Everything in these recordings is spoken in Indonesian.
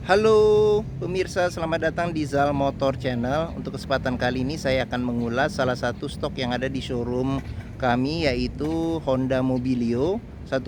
Halo pemirsa, selamat datang di Zal Motor Channel. Untuk kesempatan kali ini saya akan mengulas salah satu stok yang ada di showroom kami, yaitu Honda Mobilio 1,5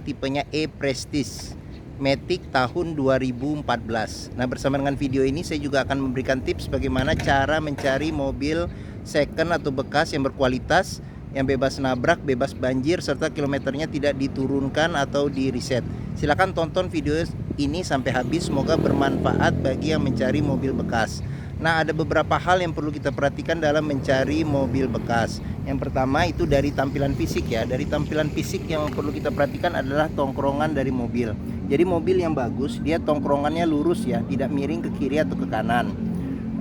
tipenya E-Prestige Matic tahun 2014. Nah, bersama dengan video ini saya juga akan memberikan tips bagaimana cara mencari mobil second atau bekas yang berkualitas, yang bebas nabrak, bebas banjir, serta kilometernya tidak diturunkan atau di reset. Silahkan tonton video ini sampai habis, semoga bermanfaat bagi yang mencari mobil bekas. Nah, ada beberapa hal yang perlu kita perhatikan dalam mencari mobil bekas. Yang pertama itu dari tampilan fisik ya. Dari tampilan fisik yang perlu kita perhatikan adalah tongkrongan dari mobil. Jadi mobil yang bagus dia tongkrongannya lurus ya, tidak miring ke kiri atau ke kanan.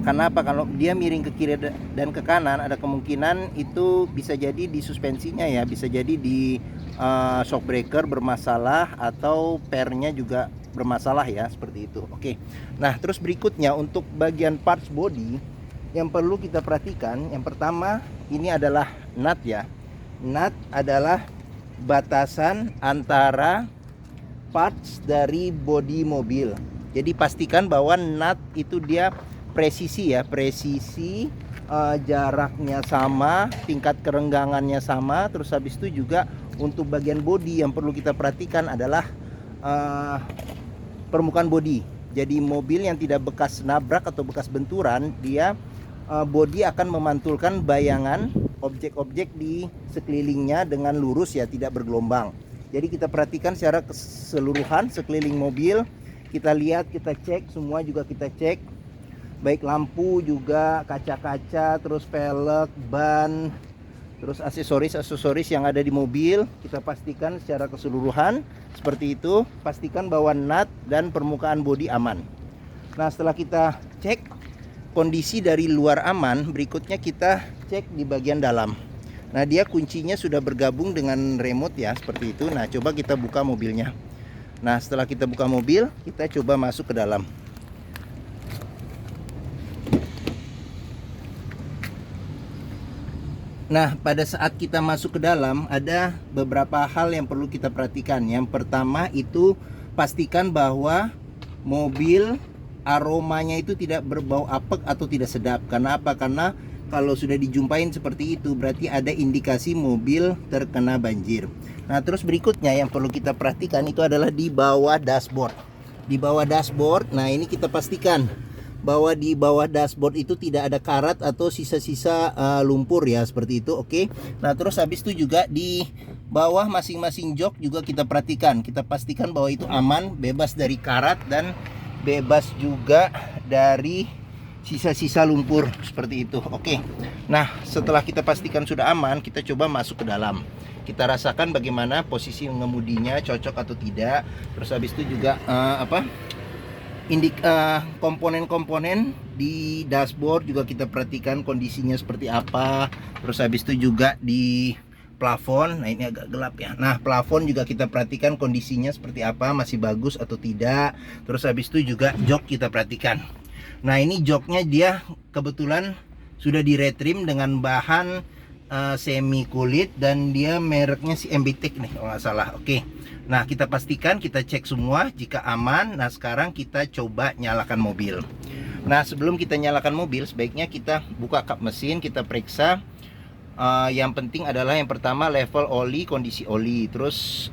Karena apa? Kalau dia miring ke kiri dan ke kanan, ada kemungkinan itu bisa jadi di suspensinya ya, bisa jadi di shock breaker bermasalah atau pernya juga bermasalah ya, seperti itu. Oke. Nah, terus berikutnya untuk bagian parts body yang perlu kita perhatikan, yang pertama ini adalah nut ya. Nut adalah batasan antara parts dari bodi mobil. Jadi pastikan bahwa nut itu dia presisi ya, presisi, jaraknya sama, tingkat kerenggangannya sama. Terus habis itu juga untuk bagian bodi yang perlu kita perhatikan adalah permukaan bodi. Jadi mobil yang tidak bekas nabrak atau bekas benturan, dia bodi akan memantulkan bayangan objek-objek di sekelilingnya dengan lurus ya, tidak bergelombang. Jadi kita perhatikan secara keseluruhan sekeliling mobil, kita lihat, kita cek, semua juga kita cek, baik lampu juga, kaca-kaca, terus velg, ban, terus aksesoris yang ada di mobil, kita pastikan secara keseluruhan seperti itu. Pastikan bahwa nut dan permukaan bodi aman. Nah, setelah kita cek kondisi dari luar aman, berikutnya kita cek di bagian dalam. Nah, dia kuncinya sudah bergabung dengan remote ya, seperti itu. Nah, coba kita buka mobilnya. Nah, setelah kita buka mobil, kita coba masuk ke dalam. Nah, pada saat kita masuk ke dalam, ada beberapa hal yang perlu kita perhatikan. Yang pertama itu pastikan bahwa mobil aromanya itu tidak berbau apek atau tidak sedap. Karena apa? Karena kalau sudah dijumpain seperti itu, berarti ada indikasi mobil terkena banjir. Nah, terus berikutnya yang perlu kita perhatikan itu adalah di bawah dashboard. Di bawah dashboard, nah ini kita pastikan bahwa di bawah dashboard itu tidak ada karat atau sisa-sisa lumpur ya, seperti itu. Oke. Nah, terus habis itu juga di bawah masing-masing jok juga kita perhatikan. Kita pastikan bahwa itu aman, bebas dari karat dan bebas juga dari sisa-sisa lumpur, seperti itu. Oke. Nah, setelah kita pastikan sudah aman, kita coba masuk ke dalam. Kita rasakan bagaimana posisi mengemudinya, cocok atau tidak. Terus habis itu juga komponen-komponen di dashboard juga kita perhatikan kondisinya seperti apa. Terus habis itu juga di plafon, nah ini agak gelap ya. Nah, plafon juga kita perhatikan kondisinya seperti apa, masih bagus atau tidak. Terus habis itu juga jok kita perhatikan. Nah, ini joknya dia kebetulan sudah di-retrim dengan bahan semi kulit dan dia mereknya si MBTEK nih kalau nggak salah. Oke. Nah, kita pastikan, kita cek semua jika aman. Nah, sekarang kita coba nyalakan mobil. Nah, sebelum kita nyalakan mobil, sebaiknya kita buka kap mesin, kita periksa. Yang penting adalah yang pertama level oli, kondisi oli, terus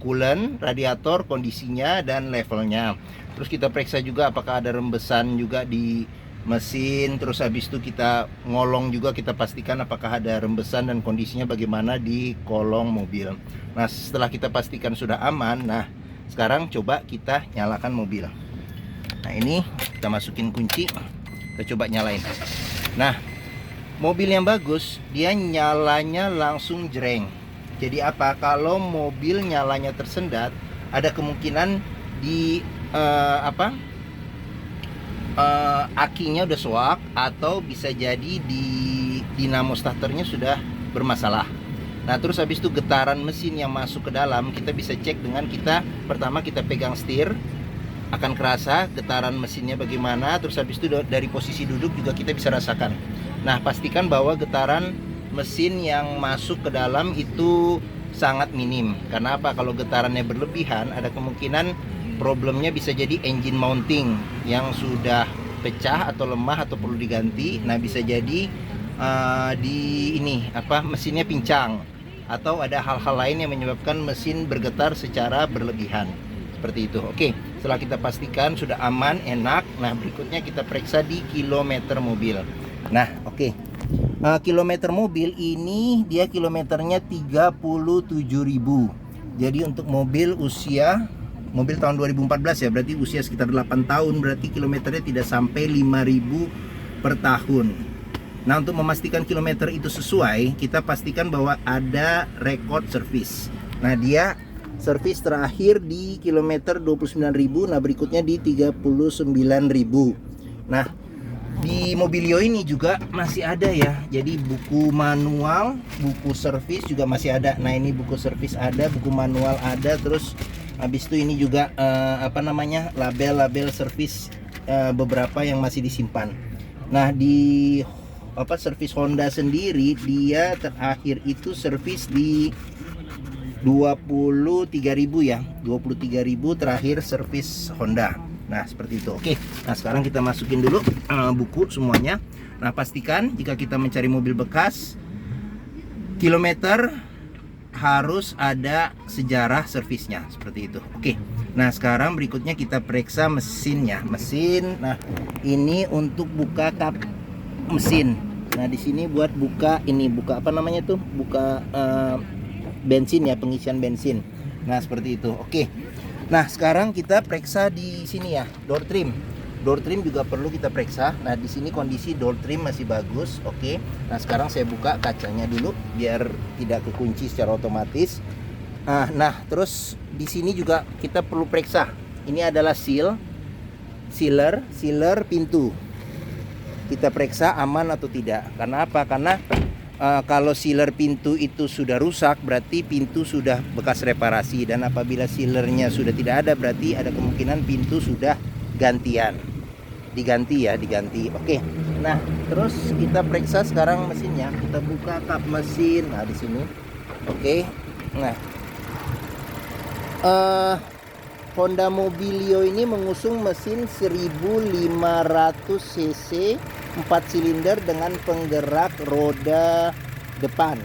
coolant, radiator, kondisinya dan levelnya. Terus kita periksa juga apakah ada rembesan juga di mesin. Terus habis itu kita ngolong juga, kita pastikan apakah ada rembesan dan kondisinya bagaimana di kolong mobil. Nah, setelah kita pastikan sudah aman, nah sekarang coba kita nyalakan mobil. Nah, ini kita masukin kunci, kita coba nyalain. Nah, mobil yang bagus dia nyalanya langsung jreng. Jadi apa? Kalau mobil nyalanya tersendat, ada kemungkinan di akinya udah soak, atau bisa jadi di dinamo starternya sudah bermasalah. Nah, terus habis itu getaran mesin yang masuk ke dalam kita bisa cek dengan kita pertama kita pegang setir, akan kerasa getaran mesinnya bagaimana. Terus habis itu dari posisi duduk juga kita bisa rasakan. Nah, pastikan bahwa getaran mesin yang masuk ke dalam itu sangat minim. Karena apa? Kalau getarannya berlebihan, ada kemungkinan problemnya bisa jadi engine mounting yang sudah pecah atau lemah atau perlu diganti. Nah, bisa jadi di ini mesinnya pincang, atau ada hal-hal lain yang menyebabkan mesin bergetar secara berlebihan. Seperti itu. Oke, setelah kita pastikan sudah aman, enak. Nah, berikutnya kita periksa di kilometer mobil. Nah, oke. Kilometer mobil ini dia kilometernya 37.000. Jadi untuk mobil tahun 2014 ya, berarti usia sekitar 8 tahun, berarti kilometernya tidak sampai 5.000 per tahun. Nah, untuk memastikan kilometer itu sesuai, kita pastikan bahwa ada rekod servis. Nah, dia servis terakhir di kilometer 29.000, nah berikutnya di 39.000. Nah, di Mobilio ini juga masih ada ya. Jadi buku manual, buku servis juga masih ada. Nah, ini buku servis ada, buku manual ada, terus habis itu ini juga label-label servis beberapa yang masih disimpan. Nah, di servis Honda sendiri dia terakhir itu servis di 23.000 ya. 23.000 terakhir servis Honda. Nah, seperti itu. Oke. Nah, sekarang kita masukin dulu buku semuanya. Nah, pastikan jika kita mencari mobil bekas, kilometer harus ada sejarah servisnya, seperti itu. Oke. Nah, sekarang berikutnya kita periksa mesinnya. Mesin. Nah, ini untuk buka kap mesin. Nah, di sini buat buka buka bensin ya, pengisian bensin. Nah, seperti itu. Oke. Nah, sekarang kita periksa di sini ya, door trim. Door trim juga perlu kita periksa. Nah, di sini kondisi door trim masih bagus. Oke. Nah, sekarang saya buka kacanya dulu biar tidak kekunci secara otomatis. Nah, terus di sini juga kita perlu periksa. Ini adalah sealer pintu. Kita periksa aman atau tidak. Karena apa? Karena kalau sealer pintu itu sudah rusak, berarti pintu sudah bekas reparasi. Dan apabila sealernya sudah tidak ada, berarti ada kemungkinan pintu sudah diganti. Oke. Nah, terus kita periksa sekarang mesinnya. Kita buka kap mesin. Nah, di sini. Oke. Nah, Honda Mobilio ini mengusung mesin 1500 cc 4 silinder dengan penggerak roda depan.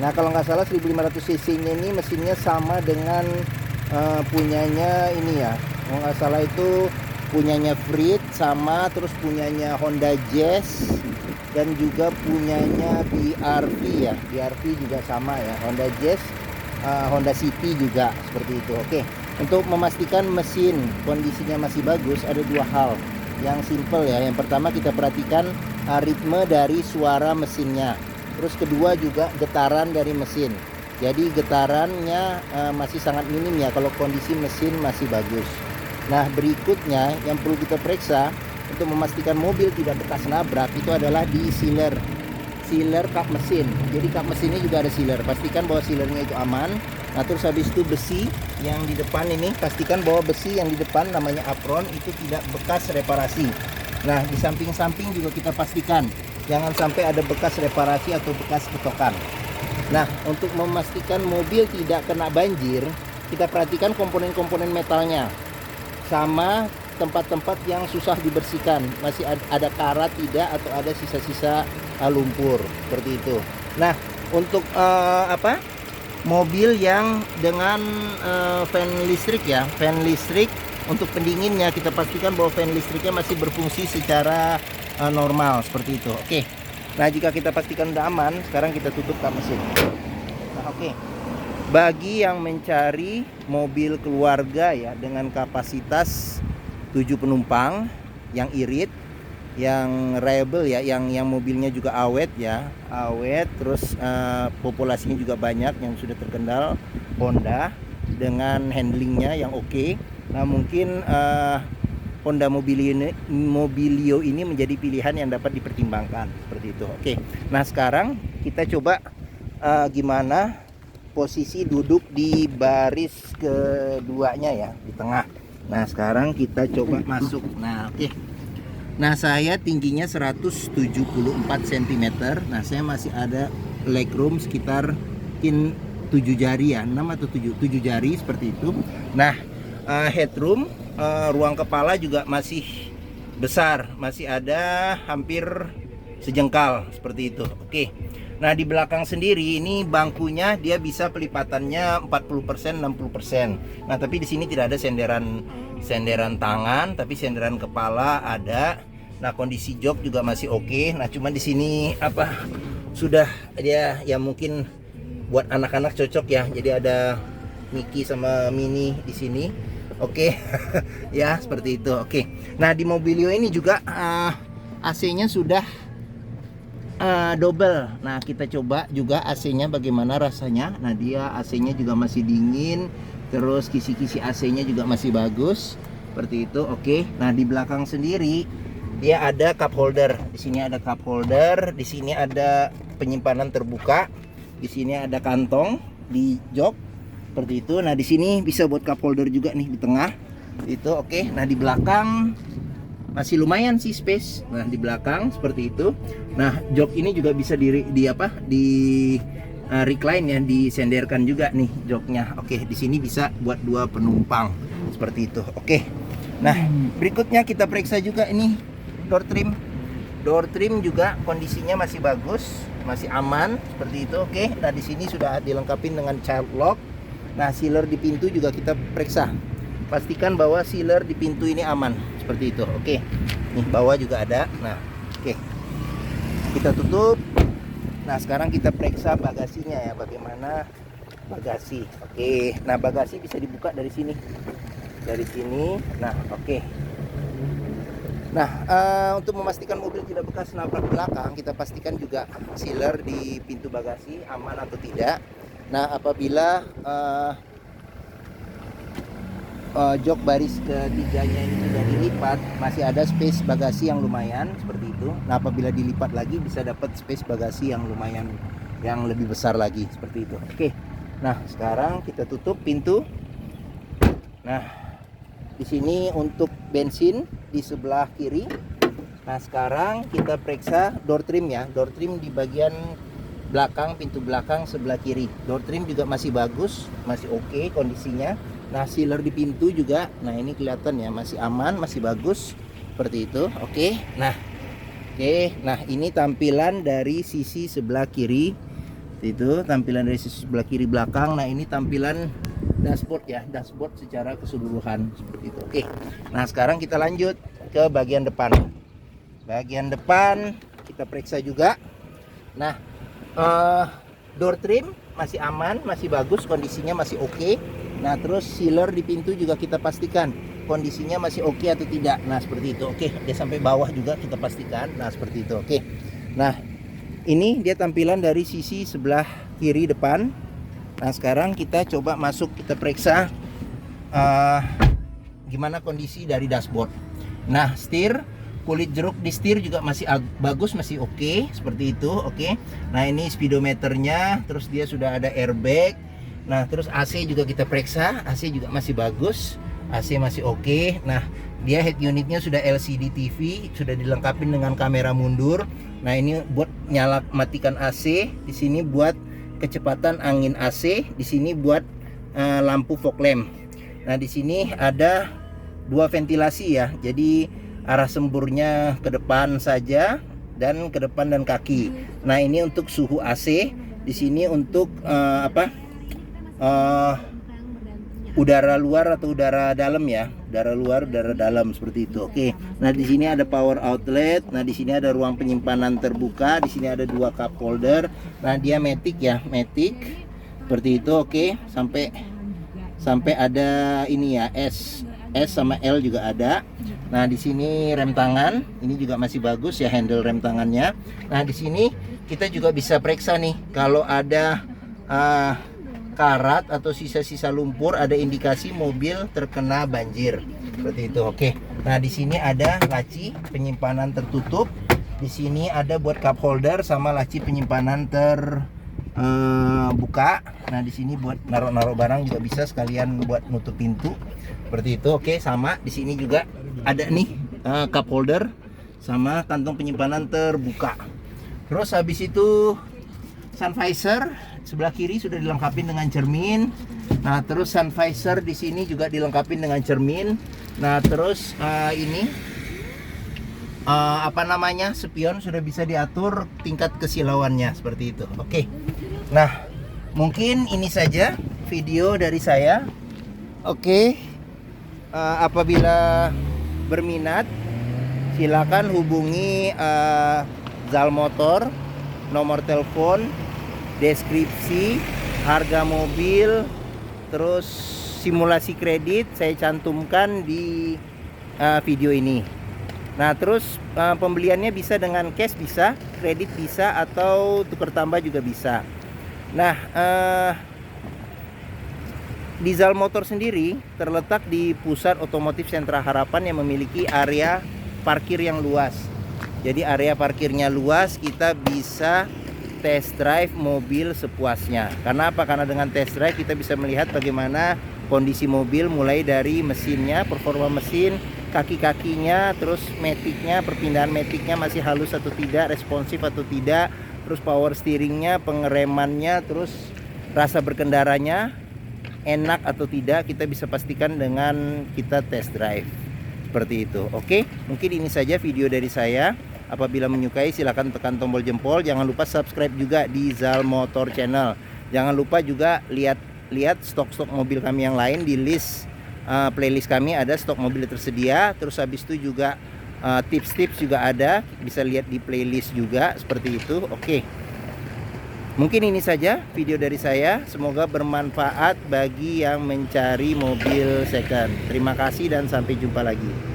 Nah, kalau nggak salah 1500 cc ini mesinnya sama dengan punyanya ini ya. Kalau nggak salah itu punyanya Freed, sama, terus punyanya Honda Jazz, dan juga punyanya BRV ya. BRV juga sama ya. Honda Jazz, Honda City juga seperti itu. Oke. Untuk memastikan mesin kondisinya masih bagus, ada dua hal yang simple ya. Yang pertama, kita perhatikan ritme dari suara mesinnya. Terus kedua juga getaran dari mesin. Jadi getarannya masih sangat minim ya kalau kondisi mesin masih bagus. Nah, berikutnya yang perlu kita periksa untuk memastikan mobil tidak bekas nabrak itu adalah di sealer kap mesin. Jadi kap mesinnya juga ada sealer. Pastikan bahwa sealernya itu aman. Nah, terus habis itu besi yang di depan ini, pastikan bahwa besi yang di depan namanya apron itu tidak bekas reparasi. Nah, di samping-samping juga kita pastikan jangan sampai ada bekas reparasi atau bekas ketokan. Nah, untuk memastikan mobil tidak kena banjir, kita perhatikan komponen-komponen metalnya. Sama tempat-tempat yang susah dibersihkan, masih ada karat tidak atau ada sisa-sisa lumpur seperti itu. Nah, untuk mobil yang dengan fan listrik ya, fan listrik untuk pendinginnya kita pastikan bahwa fan listriknya masih berfungsi secara normal seperti itu. Oke. Nah, jika kita pastikan udah aman, sekarang kita tutup kap mesin. Nah, oke. Bagi yang mencari mobil keluarga ya dengan kapasitas 7 penumpang yang irit, yang reliable ya, yang mobilnya juga awet ya, terus populasinya juga banyak yang sudah terkenal Honda dengan handlingnya yang oke. Nah, mungkin Honda Mobilio ini menjadi pilihan yang dapat dipertimbangkan seperti itu. Oke. Nah, sekarang kita coba gimana posisi duduk di baris keduanya ya, di tengah. Nah, sekarang kita coba masuk. Nah, oke. Nah, saya tingginya 174 cm. Nah, saya masih ada legroom sekitar mungkin 7 jari ya, 6 atau 7 jari seperti itu. Nah, headroom, ruang kepala juga masih besar, masih ada hampir sejengkal seperti itu. Oke. Nah, di belakang sendiri ini bangkunya dia bisa pelipatannya 40%, 60%. Nah, tapi di sini tidak ada senderan tangan, tapi senderan kepala ada. Nah, kondisi jok juga masih oke. Nah, cuman di sini sudah dia ya mungkin buat anak-anak cocok ya. Jadi ada Mickey sama Minnie di sini. Oke. Ya, seperti itu. Oke. Nah, di Mobilio ini juga AC-nya sudah double. Nah, kita coba juga AC-nya bagaimana rasanya. Nah, dia AC-nya juga masih dingin. Terus kisi-kisi AC-nya juga masih bagus. Seperti itu. Oke. Nah, di belakang sendiri dia ada cup holder. Di sini ada cup holder, di sini ada penyimpanan terbuka. Di sini ada kantong di jok. Seperti itu. Nah, di sini bisa buat cup holder juga nih di tengah. Itu oke. Nah, di belakang masih lumayan sih space. Nah, di belakang seperti itu. Nah, jok ini juga bisa recline ya, disenderkan juga nih joknya. Oke, di sini bisa buat 2 penumpang seperti itu. Oke. Nah, berikutnya kita periksa juga ini door trim. Door trim juga kondisinya masih bagus, masih aman seperti itu. Oke. Nah, di sini sudah dilengkapi dengan child lock. Nah, sealer di pintu juga kita periksa. Pastikan bahwa sealer di pintu ini aman seperti itu. Oke. Nih bawah juga ada. Nah, oke. Kita tutup. Nah, sekarang kita periksa bagasinya ya, bagaimana bagasi. Oke. Nah, bagasi bisa dibuka dari sini. Dari sini. Nah, oke. Nah, untuk memastikan mobil tidak bekas nabrak belakang, kita pastikan juga sealer di pintu bagasi aman atau tidak. Nah, apabila jok baris ketiganya ini sudah dilipat, masih ada space bagasi yang lumayan seperti itu. Nah, apabila dilipat lagi bisa dapat space bagasi yang lumayan, yang lebih besar lagi seperti itu. Oke. Nah, sekarang kita tutup pintu. Nah, di sini untuk bensin di sebelah kiri. Nah, sekarang kita periksa door trim ya. Door trim di bagian belakang, pintu belakang sebelah kiri. Door trim juga masih bagus, masih oke kondisinya. Nah, sealer di pintu juga, nah ini kelihatan ya, masih aman, masih bagus seperti itu. Oke. Nah, oke. Nah, ini tampilan dari sisi sebelah kiri. Itu tampilan dari sisi sebelah kiri belakang. Nah, ini tampilan dashboard ya, dashboard secara keseluruhan seperti itu. Oke. Nah, sekarang kita lanjut ke bagian depan. Bagian depan kita periksa juga. Nah, door trim masih aman, masih bagus, kondisinya masih oke. Nah, terus sealer di pintu juga kita pastikan kondisinya masih oke atau tidak. Nah, seperti itu. Oke, dia sampai bawah juga kita pastikan. Nah, seperti itu. Oke. Nah, ini dia tampilan dari sisi sebelah kiri depan. Nah, sekarang kita coba masuk, kita periksa gimana kondisi dari dashboard. Nah, kulit jeruk di setir juga masih bagus, masih oke, seperti itu. Oke. Nah, ini speedometernya, terus dia sudah ada airbag. Nah, terus AC juga kita periksa, AC juga masih bagus, AC masih oke. Nah, dia head unitnya sudah LCD TV, sudah dilengkapi dengan kamera mundur. Nah, ini buat nyala matikan AC, di sini buat kecepatan angin AC, di sini buat lampu fog lamp. Nah, di sini ada 2 ventilasi ya, jadi arah semburnya ke depan saja dan ke depan dan kaki. Nah, ini untuk suhu AC, di sini untuk udara luar atau udara dalam ya, udara luar, udara dalam seperti itu. Oke. Nah, di sini ada power outlet. Nah, di sini ada ruang penyimpanan terbuka. Di sini ada 2 cup holder. Nah, dia matic ya, matic seperti itu. Oke. Sampai ada ini ya, S sama L juga ada. Nah, di sini rem tangan, ini juga masih bagus ya, handle rem tangannya. Nah, di sini kita juga bisa periksa nih kalau ada karat atau sisa-sisa lumpur, ada indikasi mobil terkena banjir seperti itu. Oke. Nah, di sini ada laci penyimpanan tertutup. Di sini ada buat cup holder sama laci penyimpanan terbuka. Nah, di sini buat naruh-naruh barang juga bisa, sekalian buat nutup pintu seperti itu. Oke, sama di sini juga ada nih cup holder sama kantong penyimpanan terbuka. Terus habis itu sun visor sebelah kiri sudah dilengkapi dengan cermin. Nah, terus sun visor di sini juga dilengkapi dengan cermin. Nah, terus ini apa namanya, spion sudah bisa diatur tingkat kesilauannya seperti itu. Oke. Nah, mungkin ini saja video dari saya. Oke. Apabila berminat, silakan hubungi Zal Motor, nomor telepon, deskripsi, harga mobil, terus simulasi kredit saya cantumkan di video ini. Nah, terus pembeliannya bisa dengan cash, bisa kredit, bisa atau tukar tambah juga bisa. Nah, di Zal Motor sendiri terletak di pusat otomotif Sentra Harapan yang memiliki area parkir yang luas. Jadi area parkirnya luas, kita bisa test drive mobil sepuasnya. Karena apa? Karena dengan test drive kita bisa melihat bagaimana kondisi mobil, mulai dari mesinnya, performa mesin, kaki-kakinya, terus maticnya, perpindahan maticnya masih halus atau tidak, responsif atau tidak, terus power steeringnya, pengeremannya, terus rasa berkendaranya enak atau tidak, kita bisa pastikan dengan kita test drive seperti itu. Oke, mungkin ini saja video dari saya. Apabila menyukai silahkan tekan tombol jempol. Jangan lupa subscribe juga di Zal Motor Channel. Jangan lupa juga lihat stok-stok mobil kami yang lain di list playlist kami, ada stok mobil tersedia. Terus habis itu juga tips-tips juga ada, bisa lihat di playlist juga seperti itu. Oke. Mungkin ini saja video dari saya. Semoga bermanfaat bagi yang mencari mobil second. Terima kasih dan sampai jumpa lagi.